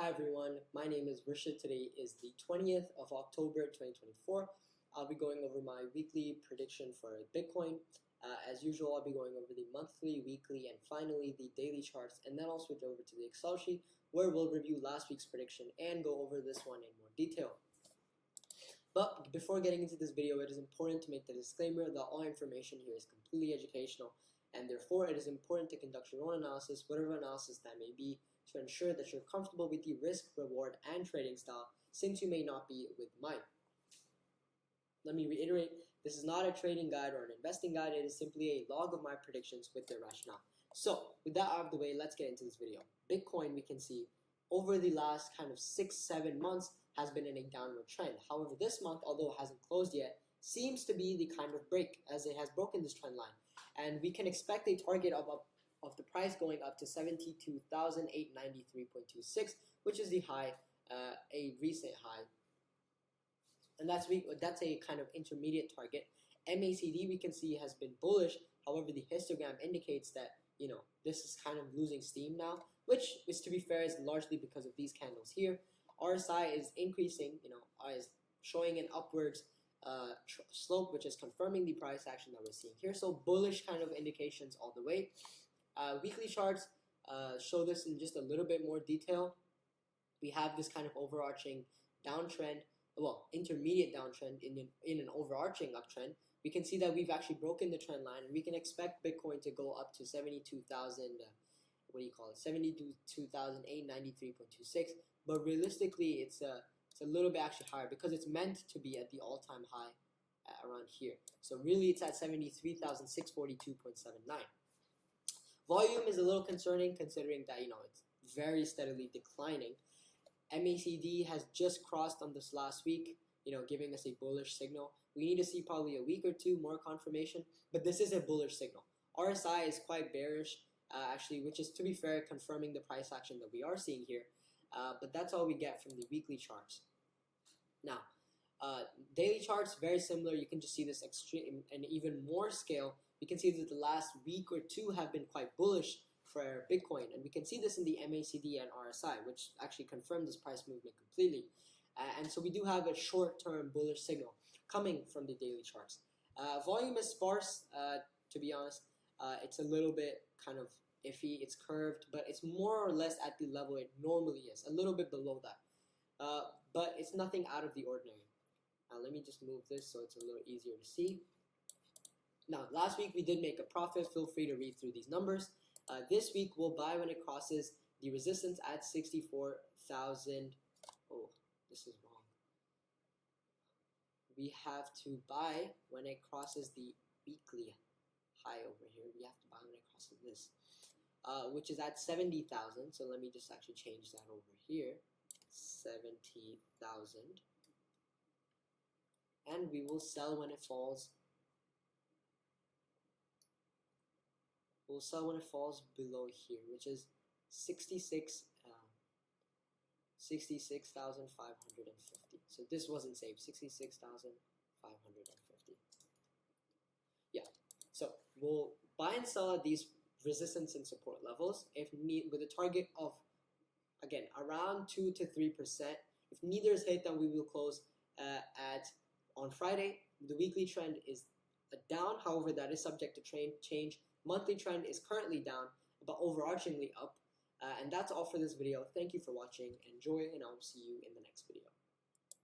Hi everyone, my name is Rishad. Today is the 20th of October 2024. I'll be going over my weekly prediction for Bitcoin. As usual, I'll be going over the monthly, weekly, and finally the daily charts, and then I'll switch over to the Excel sheet where we'll review last week's prediction and go over this one in more detail. But before getting into this video, it is important to make the disclaimer that all information here is completely educational, and therefore it is important to conduct your own analysis, whatever analysis that may be, to ensure that you're comfortable with the risk, reward, and trading style, since you may not be with mine. Let me reiterate, this is not a trading guide or an investing guide, it is simply a log of my predictions with their rationale. So, with that out of the way, let's get into this video. Bitcoin, we can see, over the last kind of 6-7 months, has been in a downward trend. However, this month, although it hasn't closed yet, seems to be the kind of break, as it has broken this trend line. And we can expect a target of the price going up to 72,893.26, which is the high, a recent high, and that's a kind of intermediate target. MACD we can see has been bullish. However, the histogram indicates that this is kind of losing steam now, which is, to be fair, is largely because of these candles here. RSI is increasing, is showing an upwards slope, which is confirming the price action that we're seeing here. So bullish kind of indications all the way. Weekly charts show this in just a little bit more detail. We have this kind of overarching downtrend, well, intermediate downtrend in an overarching uptrend. We can see that we've actually broken the trend line, and we can expect Bitcoin to go up to 72,893.26. But realistically, it's a little bit actually higher because it's meant to be at the all-time high around here. So really, it's at 73,642.79. Volume is a little concerning considering that it's very steadily declining. MACD has just crossed on this last week, giving us a bullish signal. We need to see probably a week or two more confirmation, but this is a bullish signal. RSI is quite bearish, actually, which is, to be fair, confirming the price action that we are seeing here. But that's all we get from the weekly charts. Now, daily charts, very similar. You can just see this extreme and even more scale. We can see that the last week or two have been quite bullish for Bitcoin, and we can see this in the MACD and RSI, which actually confirm this price movement completely. And so we do have a short-term bullish signal coming from the daily charts. Volume is sparse, to be honest. It's a little bit kind of iffy. It's curved, but it's more or less at the level it normally is, a little bit below that. But it's nothing out of the ordinary. Now let me just move this so it's a little easier to see. Now, last week we did make a profit. Feel free to read through these numbers. This week we'll buy when it crosses the resistance at 64,000. Oh, this is wrong. We have to buy when it crosses the weekly high over here. We have to buy when it crosses this, which is at 70,000. So let me just actually change that over here. 70,000. And we will sell when it falls. We'll sell when it falls below here, which is 66,550. So this wasn't saved. 66,550. Yeah. So we'll buy and sell at these resistance and support levels if with a target of, again, around 2 to 3%. If neither is hit, then we will close on Friday. The weekly trend is down. However, that is subject to change. Monthly trend is currently down, but overarchingly up. And that's all for this video. Thank you for watching. Enjoy, and I'll see you in the next